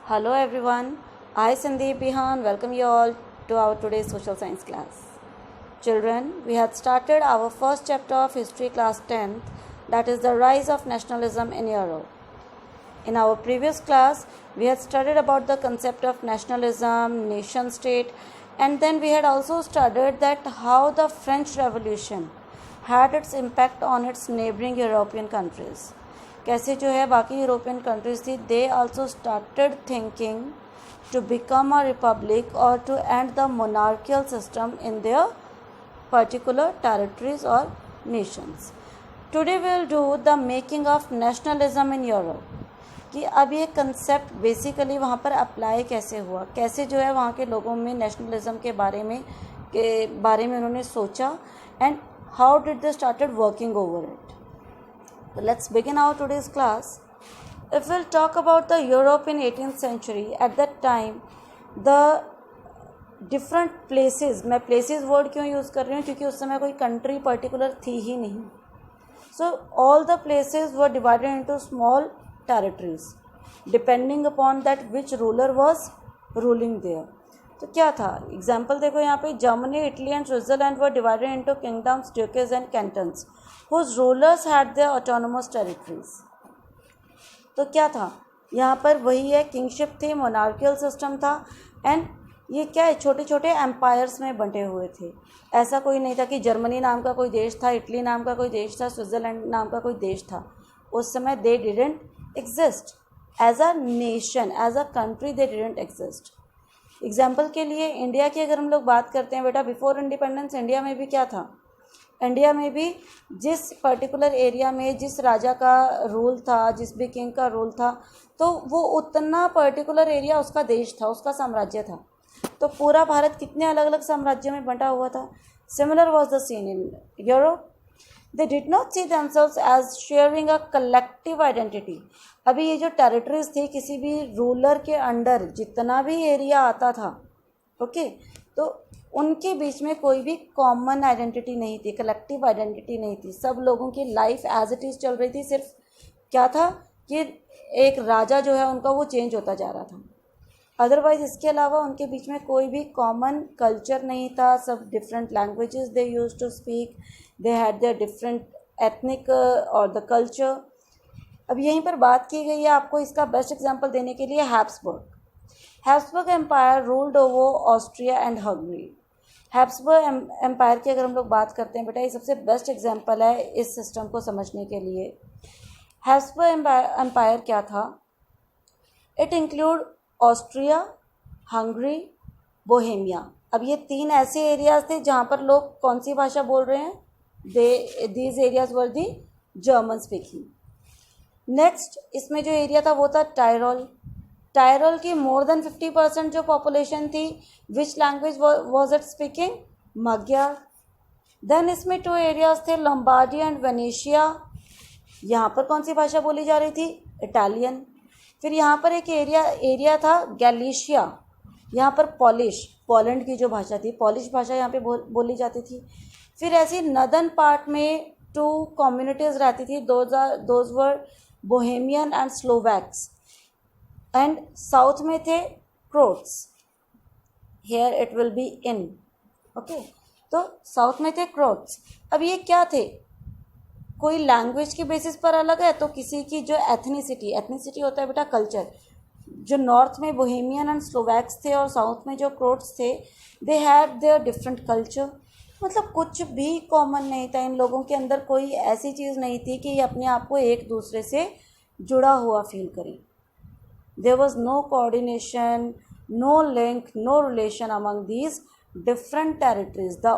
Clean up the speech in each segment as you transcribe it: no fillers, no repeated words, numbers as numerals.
Hello everyone, I Sandeep Bihan welcome you all to our today's social science class. Children, we had started our first chapter of history class 10th, that is the rise of nationalism in Europe. In our previous class, we had studied about the concept of nationalism, nation state, and then we had also studied that how the French Revolution had its impact on its neighboring European countries. कैसे जो है बाकी European countries थी they also started thinking to become a republic और to end the monarchial system in their particular territories और nations. Today will do the making of nationalism in Europe कि अब ये कंसेप्ट बेसिकली वहाँ पर apply कैसे हुआ, कैसे जो है वहाँ के लोगों में नेशनलिज्म के बारे में उन्होंने सोचा and how did they started working over it. So let's begin our today's class. If we'll talk about the Europe in 18th century, at that time the different places, मैं places word क्यों use कर रही हूँ क्योंकि उस समय कोई country particular थी ही नहीं. So all the places were divided into small territories depending upon that which ruler was ruling there. तो क्या था एग्जाम्पल देखो यहाँ पे Germany, Italy and Switzerland were divided into kingdoms, duchies and cantons whose rulers had their autonomous territories. तो क्या था यहाँ पर वही है, किंगशिप थी, मोनार्कियल सिस्टम था एंड ये क्या है छोटे छोटे एम्पायर्स में बंटे हुए थे. ऐसा कोई नहीं था कि जर्मनी नाम का कोई देश था, इटली नाम का कोई देश था, स्विट्ज़रलैंड नाम का कोई देश था. उस समय they didn't exist as a nation, as a country they didn't exist. Example के लिए इंडिया की अगर हम लोग बात करते हैं बेटा, बिफोर इंडिपेंडेंस इंडिया में भी क्या था, इंडिया में भी जिस पर्टिकुलर एरिया में जिस राजा का रूल था, जिस भी किंग का रूल था, तो वो उतना पर्टिकुलर एरिया उसका देश था, उसका साम्राज्य था. तो पूरा भारत कितने अलग अलग साम्राज्यों में बंटा हुआ था. Similar was the scene in Europe. They did not see themselves as sharing a collective identity. अभी ये जो टेरिटरीज थी, किसी भी रूलर के अंडर जितना भी एरिया आता था, ओके, तो उनके बीच में कोई भी कॉमन आइडेंटिटी नहीं थी, कलेक्टिव आइडेंटिटी नहीं थी. सब लोगों की लाइफ एज इट इज़ चल रही थी. सिर्फ क्या था कि एक राजा जो है उनका वो चेंज होता जा रहा था. अदरवाइज इसके अलावा उनके बीच में कोई भी कॉमन कल्चर नहीं था. सब different languages they used to speak, they had their different ethnic और द कल्चर. अब यहीं पर बात की गई है आपको इसका बेस्ट एग्जांपल देने के लिए Habsburg. Habsburg empire ruled over Austria and Hungary. Habsburg empire की अगर हम लोग बात करते हैं बेटा, ये सबसे बेस्ट एग्जांपल है इस सिस्टम को समझने के लिए. हैब्सबर्ग एम्पायर क्या था, it include Austria, Hungary, Bohemia. अब ये तीन ऐसे एरियाज थे जहाँ पर लोग कौन सी भाषा बोल रहे हैं, these areas were the German speaking. Next इसमें जो एरिया था वो था टायरोल. टायरोल की मोर देन 50% जो पॉपुलेशन थी, which language was it speaking, Magyar. Then इसमें 2 एरियाज थे, लंबार्डी एंड वेनेशिया. यहाँ पर कौन सी भाषा बोली जा रही थी, इटालियन. फिर यहाँ पर एक एरिया था गैलिशिया, यहाँ पर पॉलिश, पोलैंड की जो भाषा थी, पॉलिश भाषा यहाँ पे बोली जाती थी. फिर ऐसी नदर्न पार्ट में 2 कम्युनिटीज़ रहती थी, those were Bohemian and Slovaks. And south में थे Croats, here it will be in, okay. तो साउथ में थे क्रोट्स. अब ये क्या थे, कोई लैंग्वेज की बेसिस पर अलग है तो किसी की जो एथनिसिटी होता है बेटा कल्चर. जो नॉर्थ में बोहेमियन एंड स्लोवैक्स थे और साउथ में जो क्रोट्स थे, दे हैड देयर डिफरेंट कल्चर. मतलब कुछ भी कॉमन नहीं था इन लोगों के अंदर. कोई ऐसी चीज़ नहीं थी कि ये अपने आप को एक दूसरे से जुड़ा हुआ फील करें. There was no coordination, no link, no relation among these different territories. The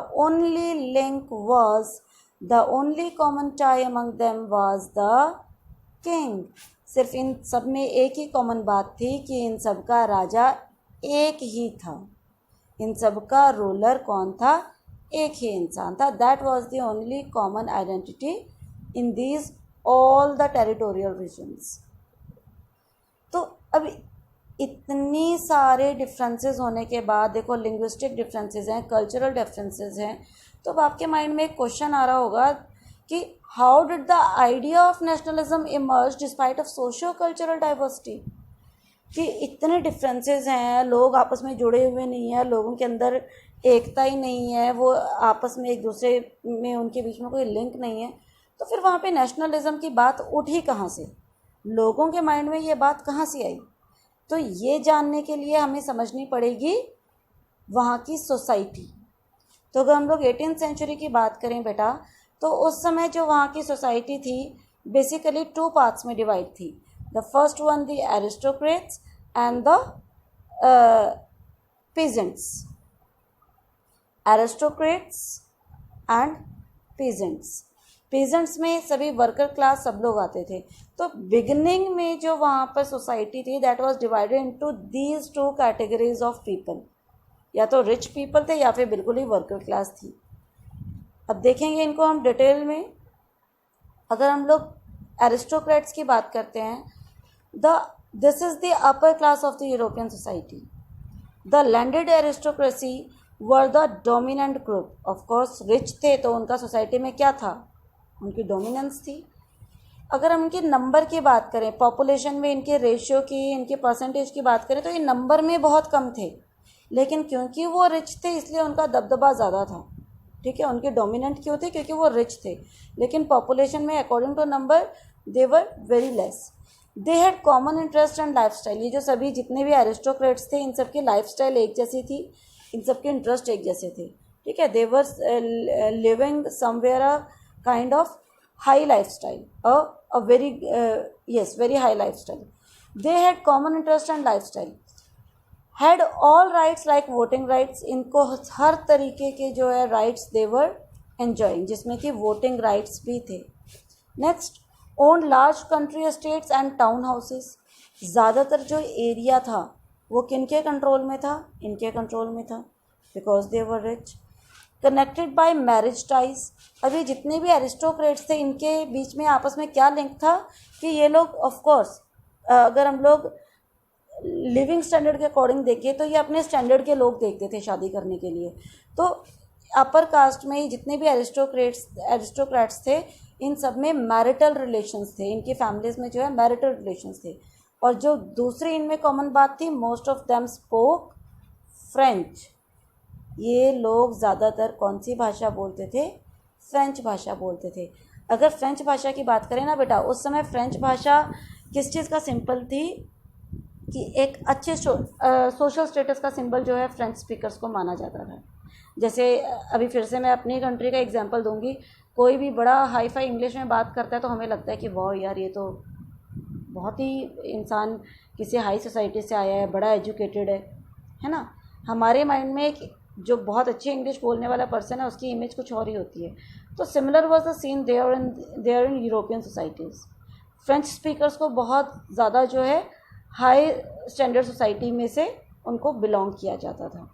only common tie among them was the king. सिर्फ इन सब में एक ही कॉमन बात थी कि इन सब का राजा एक ही था, इन सब का रूलर कौन था, एक ही इंसान था. That was the only common identity in these all the territorial regions. तो अब इतनी सारे डिफरेंसेस होने के बाद देखो, लिंग्विस्टिक डिफरेंसेस हैं, कल्चरल डिफरेंसेस हैं, तो अब आपके माइंड में एक क्वेश्चन आ रहा होगा कि how did the idea of nationalism emerge despite of socio cultural diversity. कि इतने डिफरेंसेस हैं, लोग आपस में जुड़े हुए नहीं हैं, लोगों के अंदर एकता ही नहीं है, वो आपस में एक दूसरे में उनके बीच में कोई लिंक नहीं है, तो फिर वहाँ पे नेशनलिज्म की बात उठी कहाँ से, लोगों के माइंड में ये बात कहाँ से आई? तो ये जानने के लिए हमें समझनी पड़ेगी वहाँ की सोसाइटी। तो अगर हम लोग 18th सेंचुरी की बात करें बेटा, तो उस समय जो वहाँ की सोसाइटी थी बेसिकली 2 पार्ट्स में डिवाइड थी। The first one the aristocrats and the peasants, aristocrats and peasants में सभी वर्कर क्लास सब लोग आते थे। तो बिगिनिंग में जो वहाँ पर सोसाइटी थी that was divided into these 2 categories of people, या तो रिच पीपल थे या फिर बिल्कुल ही वर्कर क्लास थी। अब देखेंगे इनको हम डिटेल में। अगर हम लोग एरिस्टोक्रेट्स की बात करते हैं, this is the upper class of the European society. The landed aristocracy were the dominant group. Of course rich थे तो उनका सोसाइटी में क्या था, उनकी डोमिनेंस थी। अगर हम इनके नंबर की बात करें, पॉपुलेशन में इनके रेशियो की, इनके परसेंटेज की बात करें, तो ये नंबर में बहुत कम थे, लेकिन क्योंकि वो रिच थे इसलिए उनका दबदबा ज़्यादा था। ठीक है, उनके डोमिनेंट क्यों थे, क्योंकि वो रिच थे, लेकिन पॉपुलेशन में according to number they were very less. They had common interest and lifestyle. ये जो सभी जितने भी एरिस्टोक्रेट्स थे इन सबकी लाइफस्टाइल एक जैसी थी, इन सबके इंटरेस्ट एक जैसे थे। ठीक है, they were living somewhere a kind of high lifestyle, a very very high lifestyle. They had common interest and lifestyle, had all rights like voting rights. इनको हर तरीके के जो है राइट्स दे वर एंजॉइंग, जिसमें कि वोटिंग राइट्स भी थे। Next, own large country estates and town houses. ज़्यादातर जो एरिया था वो किनके कंट्रोल में था, इनके कंट्रोल में था, because they were rich. Connected by marriage ties. अभी जितने भी एरिस्टोक्रेट्स थे इनके बीच में आपस में क्या लिंक था कि ये लोग ऑफ कोर्स अगर हम लोग लिविंग स्टैंडर्ड के अकॉर्डिंग देखें तो ये अपने स्टैंडर्ड के लोग देखते थे शादी करने के लिए। तो अपर कास्ट में ही जितने भी एरिस्टोक्रेट्स थे इन सब में मैरिटल रिलेशंस थे, इनकी फैमिलीज में जो है मैरिटल रिलेशंस थे। और जो दूसरी इनमें कॉमन बात थी, most of them spoke French. ये लोग ज़्यादातर कौन सी भाषा बोलते थे, फ्रेंच भाषा बोलते थे। अगर फ्रेंच भाषा की बात करें ना बेटा, उस समय फ्रेंच भाषा किस चीज़ का सिंपल थी कि एक अच्छे सोशल स्टेटस का सिंबल जो है फ्रेंच स्पीकर्स को माना जाता था। जैसे अभी फिर से मैं अपनी कंट्री का एग्जांपल दूंगी, कोई भी बड़ा हाई फाई इंग्लिश में बात करता है तो हमें लगता है कि वाह यार ये तो बहुत ही इंसान किसी हाई सोसाइटी से आया है, बड़ा एजुकेटेड है ना। हमारे माइंड में एक जो बहुत अच्छी इंग्लिश बोलने वाला पर्सन है उसकी इमेज कुछ और ही होती है। तो similar was the scene there in European societies. French speakers को बहुत ज़्यादा जो है हाई स्टैंडर्ड सोसाइटी में से उनको बिलोंग किया जाता था।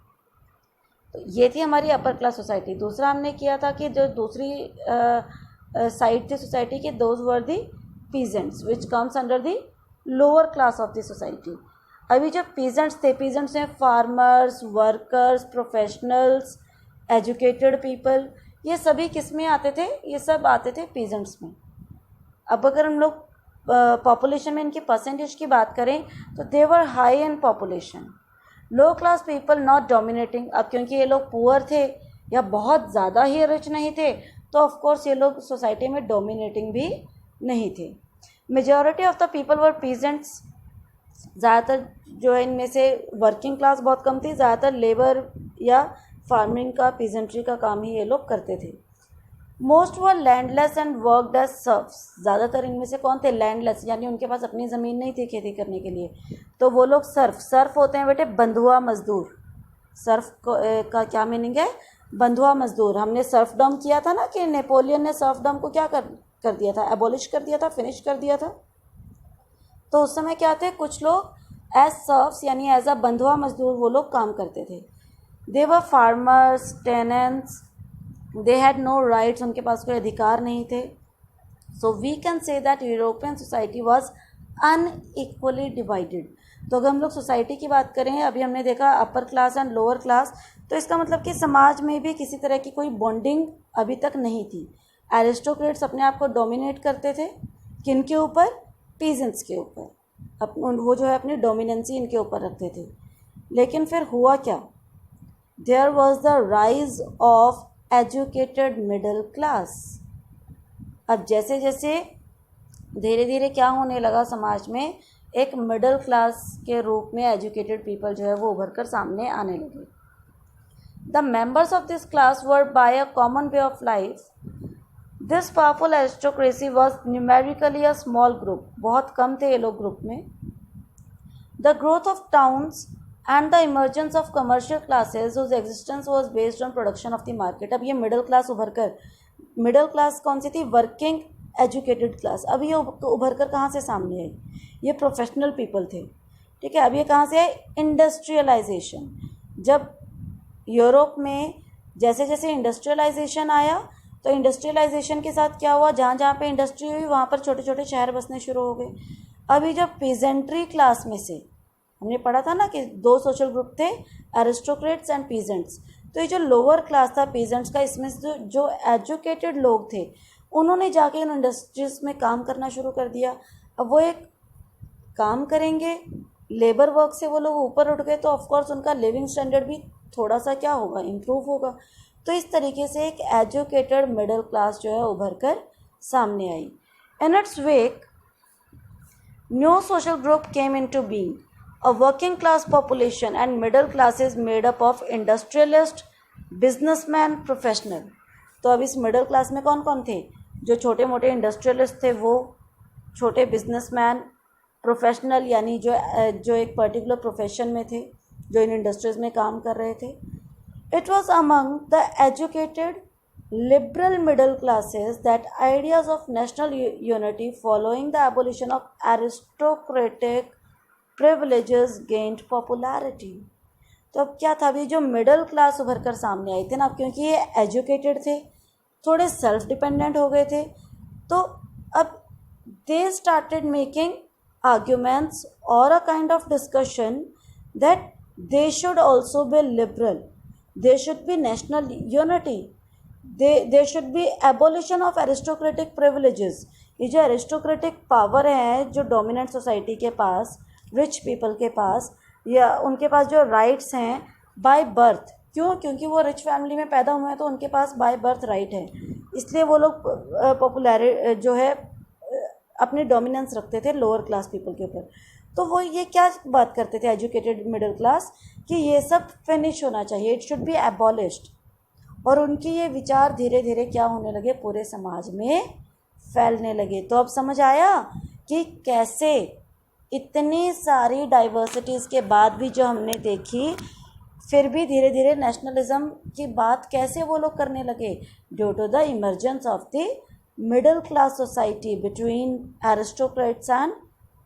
तो ये थी हमारी अपर क्लास सोसाइटी। दूसरा हमने किया था कि जो दूसरी साइड थी सोसाइटी के, those were the peasants which comes under the lower class of the society. अभी जो पीजेंट्स थे, पीजेंट्स में farmers, workers, professionals, educated people, ये सभी किस में आते थे, ये सब आते थे पीजेंट्स में। अब अगर हम लोग पॉपुलेशन में इनकी परसेंटेज की बात करें तो they were high in population. Low class people not dominating. अब क्योंकि ये लोग पुअर थे या बहुत ज़्यादा ही रिच नहीं थे तो ऑफ कोर्स ये लोग सोसाइटी में डोमिनेटिंग भी नहीं थे। Majority of the people were peasants. ज़्यादातर जो है इनमें से वर्किंग क्लास बहुत कम थी, ज़्यादातर लेबर या फार्मिंग का, पीजेंट्री का काम ही ये लोग करते थे। Most were landless and worked as serfs. ज़्यादातर इनमें से कौन थे, लैंडलेस, यानी उनके पास अपनी ज़मीन नहीं थी खेती करने के लिए, तो वो लोग सर्फ होते हैं बेटे, बंधुआ मजदूर। सर्फ का क्या मीनिंग है, बंधुआ मजदूर। हमने सर्फडम किया था ना कि नेपोलियन ने सर्फडम को क्या कर दिया था, एबॉलिश कर दिया था, फिनिश कर दिया था। तो उस समय क्या थे, कुछ लोग एज सर्फ्स यानी एज अ बंधुआ मजदूर वो लोग काम करते थे। They were farmers, tenants, they had no rights, उनके पास कोई अधिकार नहीं थे। So we can say that European society was unequally divided. तो अगर हम लोग सोसाइटी की बात करें, अभी हमने देखा upper class and lower class, तो इसका मतलब कि समाज में भी किसी तरह की कोई बॉन्डिंग अभी तक नहीं थी। एरिस्टोक्रेट्स अपने आप को डोमिनेट करते थे, किन के ऊपर, पीजेंट्स के ऊपर। वो जो है अपनी डोमिनेंसी इनके ऊपर रखते थे। लेकिन फिर हुआ क्या? There was the rise of educated middle class. अब जैसे जैसे धीरे धीरे क्या होने लगा समाज में, एक मिडिल क्लास के रूप में एजुकेटेड पीपल जो है वो उभर कर सामने आने लगे। The members of this class were by a common way of life. This powerful aristocracy was numerically a small group, बहुत कम थे ये लोग ग्रुप में। The growth of towns and the emergence of commercial classes whose existence was based on production of the market। अब ये middle class उभर कर, मिडिल क्लास कौन सी थी? Working educated class. अब ये उभर कर कहाँ से सामने आई? ये प्रोफेशनल पीपल थे, ठीक है। अब ये कहाँ से आए? इंडस्ट्रियलाइजेशन। जब यूरोप में जैसे जैसे इंडस्ट्रियलाइजेशन आया, तो इंडस्ट्रियलाइजेशन के साथ क्या हुआ? जहाँ जहाँ पे इंडस्ट्री हुई वहाँ पर छोटे छोटे शहर बसने शुरू हो गए। अभी जब पीजेंट्री क्लास में से, हमने पढ़ा था ना कि दो सोशल ग्रुप थे, एरिस्टोक्रेट्स एंड पीजेंट्स। तो ये जो लोअर क्लास था पीजेंट्स का, इसमें जो एजुकेटेड लोग थे उन्होंने जाके इन इंडस्ट्रीज में काम करना शुरू कर दिया। अब वो एक काम करेंगे, लेबर वर्क से वो लोग ऊपर उठ गए, तो ऑफकोर्स उनका लिविंग स्टैंडर्ड भी थोड़ा सा क्या होगा? इम्प्रूव होगा। तो इस तरीके से एक एजुकेटेड मिडिल क्लास जो है उभर कर सामने आई। In its wake new social group came into being, a working class population and middle classes made up of industrialist, businessman, professional। तो अब इस मिडिल क्लास में कौन कौन थे? जो छोटे मोटे इंडस्ट्रियलिस्ट थे वो, छोटे बिजनेसमैन, प्रोफेशनल यानी जो एक पर्टिकुलर प्रोफेशन में थे, जो इन इंडस्ट्रीज में काम कर रहे थे। It was among the educated liberal middle classes that ideas of national unity following the abolition of aristocratic privileges gained popularity। तो अब क्या था? अभी जो मिडिल क्लास उभर कर सामने आए थे ना, क्योंकि ये एजुकेटेड थे, थोड़े सेल्फ डिपेंडेंट हो गए थे, तो अब दे स्टार्टेड मेकिंग आर्ग्यूमेंट्स और अ kind of discussion that they should also be liberal, they should be national unity, they should be abolition of aristocratic privileges. ये जो एरिस्टोक्रेटिक पावर है जो डोमिनेंट सोसाइटी के पास, रिच पीपल के पास, या उनके पास जो राइट्स हैं बाय बर्थ, क्यों? क्योंकि वो रिच फैमिली में पैदा हुए हैं तो उनके पास बाय बर्थ राइट है, इसलिए वो लोग पॉपुलर जो है अपनी डोमिनेंस रखते थे लोअर क्लास पीपल के ऊपर। तो वो ये क्या बात करते थे एजुकेटेड मिडिल क्लास, कि ये सब फिनिश होना चाहिए, इट शुड बी एबॉलिश्ड। और उनके ये विचार धीरे धीरे क्या होने लगे? पूरे समाज में फैलने लगे। तो अब समझ आया कि कैसे इतनी सारी डाइवर्सिटीज़ के बाद भी जो हमने देखी, फिर भी धीरे धीरे नेशनलिज्म की बात कैसे वो लोग करने लगे, due to the emergence of the middle class society between aristocrats and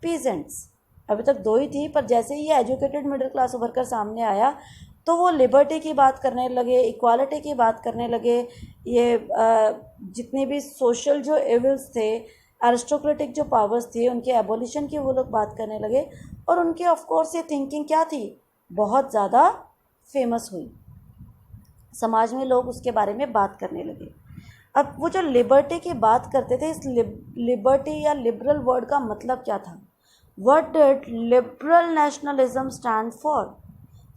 peasants. अभी तक दो ही थी, पर जैसे ही ये एजुकेटेड मिडिल क्लास उभर कर सामने आया तो वो लिबर्टी की बात करने लगे, इक्वालिटी की बात करने लगे, ये जितने भी सोशल जो एविल्स थे, एरिस्टोक्रेटिक जो पावर्स थी, उनके एबोलिशन की वो लोग बात करने लगे। और उनके ऑफ कोर्स ये थिंकिंग क्या थी? बहुत ज़्यादा फेमस हुई, समाज में लोग उसके बारे में बात करने लगे। अब वो जो लिबर्टी की बात करते थे, इस लिबर्टी या लिबरल वर्ड का मतलब क्या था? What did liberal nationalism stand for?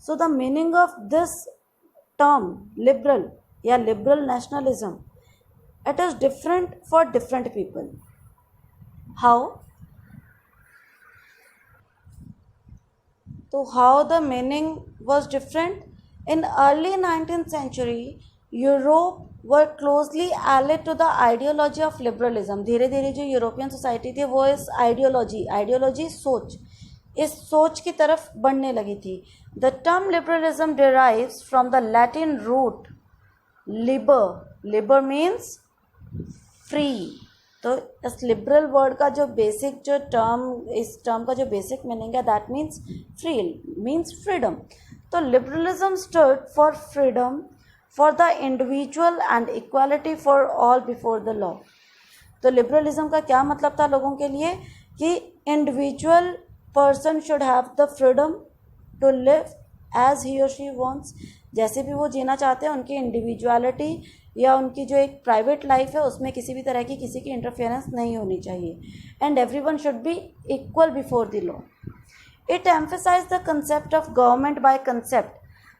So the meaning of this term liberal या liberal nationalism, it is different for different people. How? So how the meaning was different? In early 19th century, Europe were closely allied to the ideology of liberalism। धीरे धीरे जो European society थी वो इस ideology सोच, इस सोच की तरफ बढ़ने लगी थी। The term liberalism derives from the Latin root liber means free. तो इस लिबरल वर्ड का जो बेसिक जो टर्म, इस टर्म का जो बेसिक मीनिंग है, that means free, means freedom. तो liberalism stood for freedom for the individual and equality for all before the law. तो लिबरलिज्म का क्या मतलब था लोगों के लिए? कि individual person should have the freedom to live as he और शी वॉन्ट्स, जैसे भी वो जीना चाहते हैं, उनकी इंडिविजुअलिटी या उनकी जो एक प्राइवेट लाइफ है उसमें किसी भी तरह की किसी की इंटरफेरेंस नहीं होनी चाहिए. And everyone should be equal before the law. It emphasise the concept of government by concept.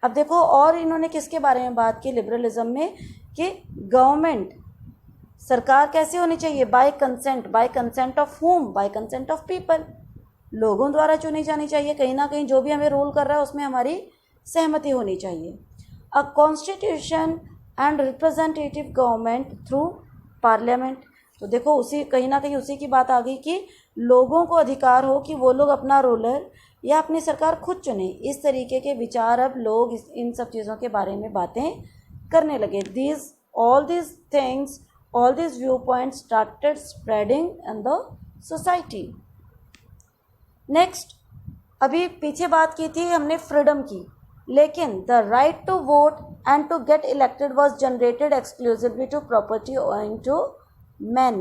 अब देखो और इन्होंने किसके बारे में बात की लिबरलिज्म में कि गवर्नमेंट सरकार कैसे होनी चाहिए, बाय कंसेंट ऑफ हुम, बाय कंसेंट ऑफ पीपल, लोगों द्वारा चुनी जानी चाहिए. कहीं ना कहीं जो भी हमें रूल कर रहा है उसमें हमारी सहमति होनी चाहिए. A constitution and representative government through parliament. तो देखो उसी कहीं ना कहीं उसी की बात आ गई कि लोगों को अधिकार हो कि वो लोग अपना रूलर या अपनी सरकार खुद चुने. इस तरीके के विचार अब लोग इन सब चीज़ों के बारे में बातें करने लगे. all these things, all these viewpoints started spreading in the society. Next, अभी पीछे बात की थी हमने फ्रीडम की, लेकिन the right to vote and to get elected was generated exclusively to property owing to man.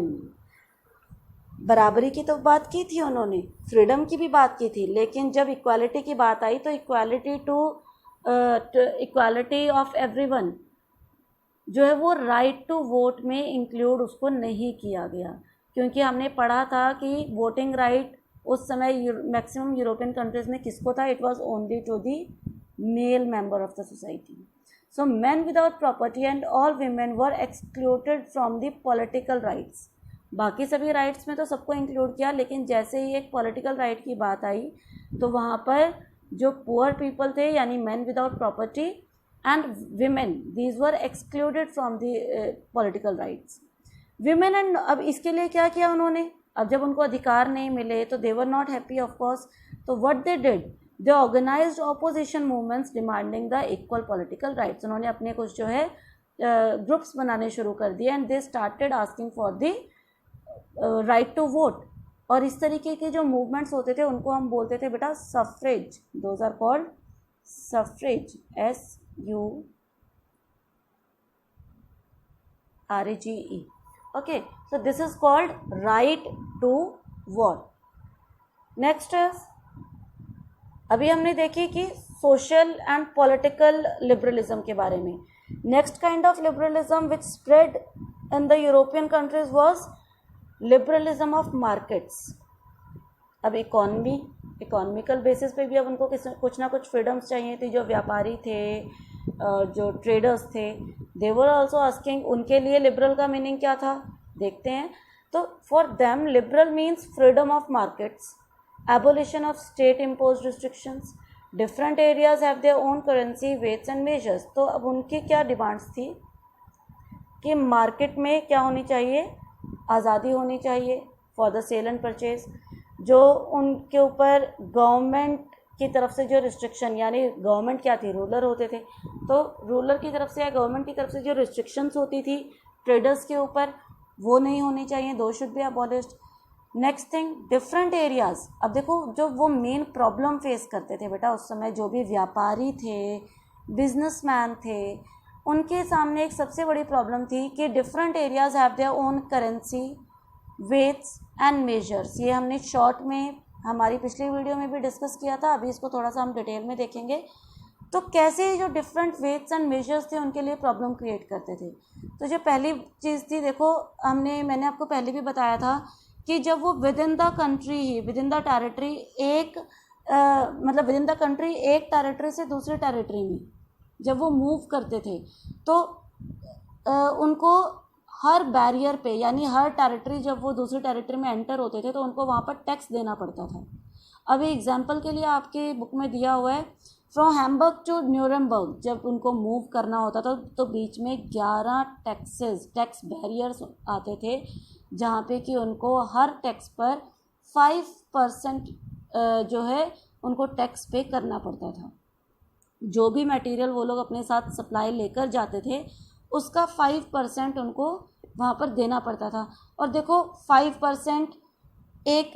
बराबरी की तो बात की थी उन्होंने, फ्रीडम की भी बात की थी, लेकिन जब इक्वालिटी की बात आई तो इक्वालिटी ऑफ एवरीवन जो है वो राइट टू वोट में इंक्लूड उसको नहीं किया गया. क्योंकि हमने पढ़ा था कि वोटिंग राइट उस समय मैक्सिमम यूरोपियन कंट्रीज़ में किसको था, it was only to the male member of the society. So man without property and all women were excluded from the political rights. बाकी सभी राइट्स में तो सबको इंक्लूड किया, लेकिन जैसे ही एक पॉलिटिकल राइट की बात आई तो वहाँ पर जो पुअर पीपल थे यानी man without property and women, these were excluded from the political rights. Women and अब इसके लिए क्या किया उन्होंने, अब जब उनको अधिकार नहीं मिले तो they were not happy of course. तो what they did, they organised opposition movements demanding the equal political rights. उन्होंने अपने कुछ जो है ग्रुप्स बनाने शुरू कर दिए and they started asking for the right to vote. और इस तरीके के जो मूवमेंट्स होते थे उनको हम बोलते थे बेटा suffrage. Those are called suffrage, SURAGE. Okay, so this is called right to vote. Next is, अभी हमने देखी कि सोशल एंड पॉलिटिकल लिबरलिज्म के बारे में. Next kind of liberalism which spread in the European countries was liberalism of markets. अब economical basis पे भी अब उनको कुछ ना कुछ फ्रीडम्स चाहिए थी. जो व्यापारी थे, जो ट्रेडर्स थे, दे वर ऑल्सो आस्किंग. उनके लिए लिबरल का मीनिंग क्या था देखते हैं. तो for them liberal means freedom of markets, abolition of state imposed restrictions, different areas have their own currency, weights and measures. तो अब उनकी क्या डिमांड्स थी कि मार्केट में क्या होनी चाहिए, आज़ादी होनी चाहिए for the sale and purchase. जो उनके ऊपर गवर्नमेंट की तरफ से जो रिस्ट्रिक्शन, यानी गवर्नमेंट क्या थी, रूलर होते थे, तो रूलर की तरफ से या गवर्नमेंट की तरफ से जो रिस्ट्रिक्शंस होती थी ट्रेडर्स के ऊपर, वो नहीं होनी चाहिए, दो should be abolished. Next thing, different areas. अब देखो जो वो मेन प्रॉब्लम फेस करते थे बेटा उस समय, जो भी व्यापारी थे, बिजनेसमैन थे, उनके सामने एक सबसे बड़ी प्रॉब्लम थी कि different areas have their own currency, weights and measures. ये हमने शॉर्ट में हमारी पिछली वीडियो में भी डिस्कस किया था. अभी इसको थोड़ा सा हम डिटेल में देखेंगे. तो कैसे जो डिफरेंट वेट्स एंड मेजर्स थे उनके लिए प्रॉब्लम क्रिएट करते थे. तो जो पहली चीज़ थी, देखो मैंने आपको पहले भी बताया था कि जब वो with in the country he, with in the territory एक मतलब विद इन द कंट्री एक टेरिटरी से दूसरे टेरिटरी में जब वो मूव करते थे तो उनको हर बैरियर पे, यानी हर टेरिटरी जब वो दूसरी टेरिटरी में एंटर होते थे तो उनको वहाँ पर टैक्स देना पड़ता था. अभी एग्जांपल के लिए आपके बुक में दिया हुआ है, फ्रॉम हैम्बर्ग टू न्यूरेमबर्ग जब उनको मूव करना होता था तो बीच में 11 टैक्स बैरियर्स आते थे, जहाँ पे कि उनको हर टैक्स पर 5% जो है उनको टैक्स पे करना पड़ता था. जो भी मटेरियल वो लोग अपने साथ सप्लाई लेकर जाते थे उसका 5% उनको वहाँ पर देना पड़ता था. और देखो 5% एक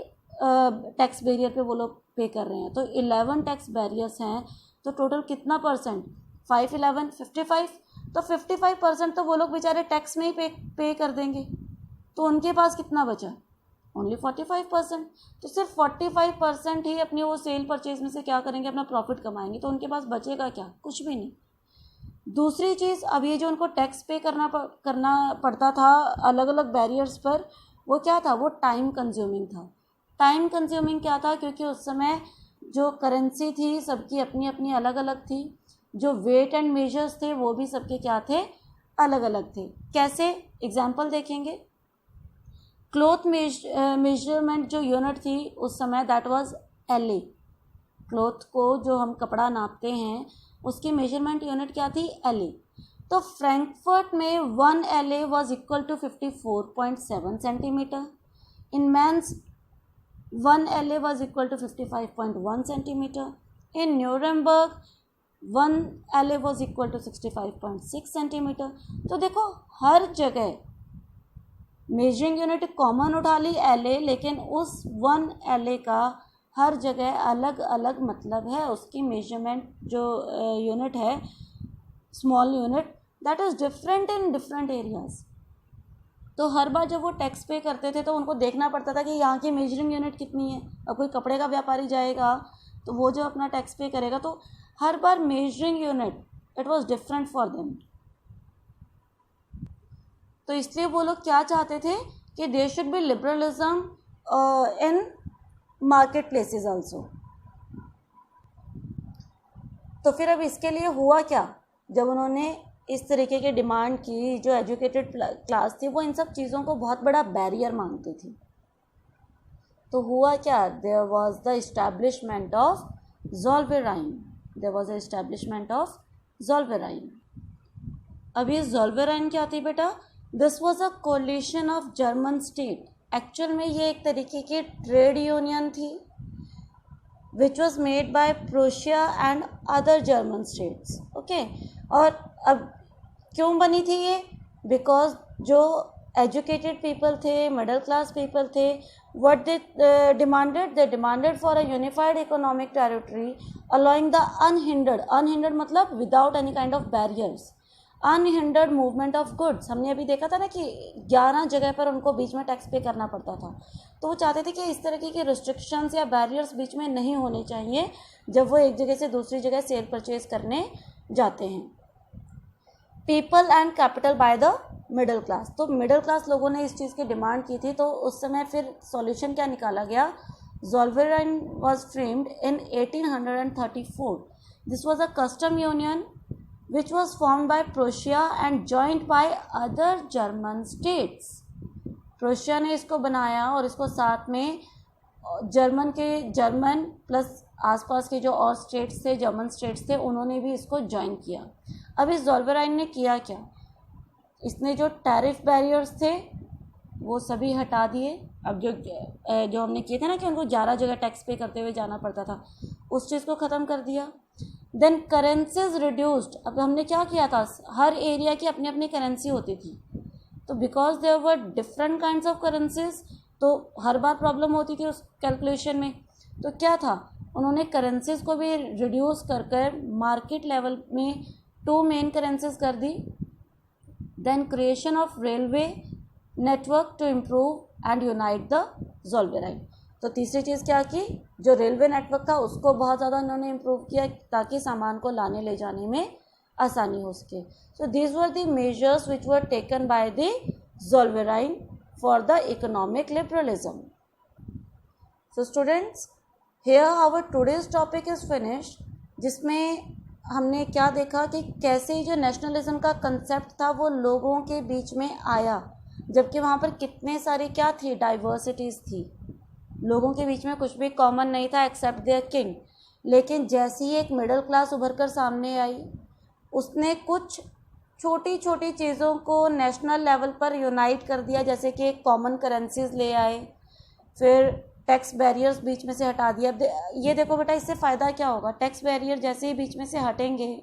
टैक्स बैरियर पे वो लोग पे कर रहे हैं, तो 11 टैक्स बैरियर्स हैं, तो टोटल कितना परसेंट, 5 11 55. तो 55% तो वो लोग बेचारे टैक्स में ही पे कर देंगे. तो उनके पास कितना बचा, ओनली 45%. तो सिर्फ 45% ही अपनी वो सेल परचेज में से क्या करेंगे, अपना प्रॉफिट कमाएंगे. तो उनके पास बचेगा क्या, कुछ भी नहीं. दूसरी चीज़, अब ये जो उनको टैक्स पे करना पड़ता था अलग अलग बैरियर्स पर, वो क्या था, वो टाइम कंज्यूमिंग था। टाइम कंज्यूमिंग क्या था, क्योंकि उस समय जो करेंसी थी सबकी अपनी अपनी अलग अलग थी, जो वेट एंड मेजर्स थे वो भी सबके क्या थे, अलग अलग थे। कैसे, एग्जाम्पल देखेंगे। क्लॉथ मेजरमेंट जो यूनिट थी उस समय, दैट वाज LA। क्लॉथ को जो हम कपड़ा नापते हैं उसकी मेजरमेंट यूनिट क्या थी, LA। तो फ्रैंकफर्ट में 1 LA was equal to 54.7 centimetre. In Mainz 1 LA was equal to 55.1 centimeter. In Nuremberg 1 LA was equal to 65.6 centimeter. तो देखो हर जगह मेजरिंग यूनिट कॉमन उठा ली LA, लेकिन उस 1 LA का हर जगह अलग अलग मतलब है। उसकी मेजरमेंट जो यूनिट है, small unit, that is different in different areas. तो हर बार जब वो टैक्स पे करते थे तो उनको देखना पड़ता था कि यहाँ की मेजरिंग यूनिट कितनी है। अब कोई कपड़े का व्यापारी जाएगा तो वो जो अपना टैक्स पे करेगा, तो हर बार measuring unit it was different for them. तो इसलिए वो लोग क्या चाहते थे कि there should be liberalism in market places also. तो फिर अब इसके लिए हुआ क्या, जब उन्होंने इस तरीके की डिमांड की, जो एजुकेटेड क्लास थी वो इन सब चीज़ों को बहुत बड़ा बैरियर मानती थी। तो हुआ क्या, there was the establishment of Zollverein. There was the establishment of Zollverein. अब ये ज़ोल्वेराइन क्या थी बेटा, this was a coalition of German state. Actual में ये एक तरीके की ट्रेड यूनियन थी which was made by Prussia and other German states. Okay, और अब क्यों बनी थी ये, बिकॉज जो एजुकेटेड पीपल थे, मिडिल क्लास पीपल थे, what they demanded for a unified economic territory allowing the unhindered मतलब without any kind of barriers, unhindered movement of goods. हमने अभी देखा था ना कि 11 जगह पर उनको बीच में टैक्स पे करना पड़ता था। तो वो चाहते थे कि इस तरीके की रिस्ट्रिक्शंस या बैरियर्स बीच में नहीं होने चाहिए जब वो एक जगह से दूसरी जगह सेल परचेज करने जाते हैं। People and capital by the middle class. तो मिडिल क्लास लोगों ने इस चीज़ की डिमांड की थी। तो उस समय फिर सॉल्यूशन क्या निकाला गया, Zollverein was framed in 1834। This was a custom union which was formed by Prussia and joined by other German states. Prussia ने इसको बनाया और इसको साथ में जर्मन प्लस आसपास के जो और स्टेट्स थे, जर्मन स्टेट्स थे, उन्होंने भी इसको ज्वाइन किया। अब इस ज़ोल्वेराइन ने किया क्या, इसने जो टैरिफ बैरियर्स थे वो सभी हटा दिए। अब जो हमने किए थे ना कि उनको 11 जगह टैक्स पे करते हुए जाना पड़ता था, उस चीज़ को ख़त्म कर दिया। Then currencies reduced. अब हमने क्या किया था, हर एरिया की अपनी अपनी करेंसी होती थी। तो because there were different kinds of currencies, तो हर बार प्रॉब्लम होती थी उस कैलकुलेशन में। तो क्या था, उन्होंने करेंसीज को भी रिड्यूस कर मार्केट लेवल में 2 मेन करेंसीज कर दी। Then creation of railway network to improve and unite the Zollverein. तो तीसरी चीज़ क्या की, जो रेलवे नेटवर्क था उसको बहुत ज़्यादा उन्होंने इम्प्रूव किया ताकि सामान को लाने ले जाने में आसानी हो सके। So these were the measures which were taken by the Zollverein for the economic liberalism. So students, here our today's topic is finished, जिसमें हमने क्या देखा कि कैसे जो नेशनलिज्म का कंसेप्ट था वो लोगों के बीच में आया, जबकि वहाँ पर कितने सारी क्या थी, डाइवर्सिटीज़ थी। लोगों के बीच में कुछ भी कॉमन नहीं था एक्सेप्ट देयर किंग। लेकिन जैसे ही एक मिडिल क्लास उभर कर सामने आई, उसने कुछ छोटी छोटी चीज़ों को नेशनल लेवल पर यूनाइट कर दिया, जैसे कि एक कॉमन करेंसीज ले आए, फिर टैक्स बैरियर्स बीच में से हटा दिया। ये देखो बेटा, इससे फ़ायदा क्या होगा, टैक्स बैरियर जैसे ही बीच में से हटेंगे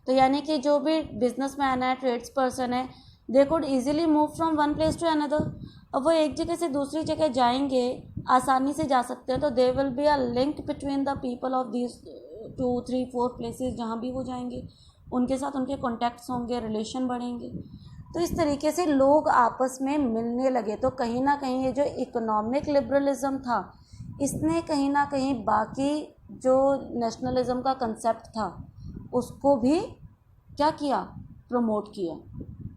तो यानी कि जो भी बिजनेसमैन है, ट्रेड्स पर्सन है, they could easily move from one place to another. अब वो एक जगह से दूसरी जगह जाएंगे, आसानी से जा सकते हैं। तो there will be a link between the people of these 2, 3, 4 places, जहाँ भी वो जाएंगे उनके साथ उनके कॉन्टैक्ट्स होंगे, रिलेशन बढ़ेंगे। तो इस तरीके से लोग आपस में मिलने लगे। तो कहीं ना कहीं ये जो इकोनॉमिक लिबरलिज्म था, इसने कहीं ना कहीं बाकी जो नेशनलिज्म का कंसेप्ट था उसको भी क्या किया, प्रमोट किया,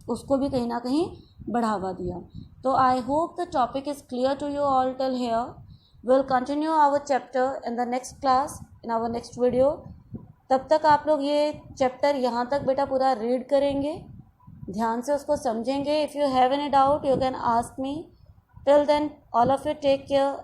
उसको भी कहीं ना कहीं बढ़ावा दिया. तो I hope the topic is clear to you all till here. Will continue our chapter in the next class, in our next video. तब तक आप लोग ये चैप्टर यहाँ तक बेटा पूरा रीड करेंगे, ध्यान से उसको समझेंगे. If you have any doubt you can ask me. Till then all of you take care.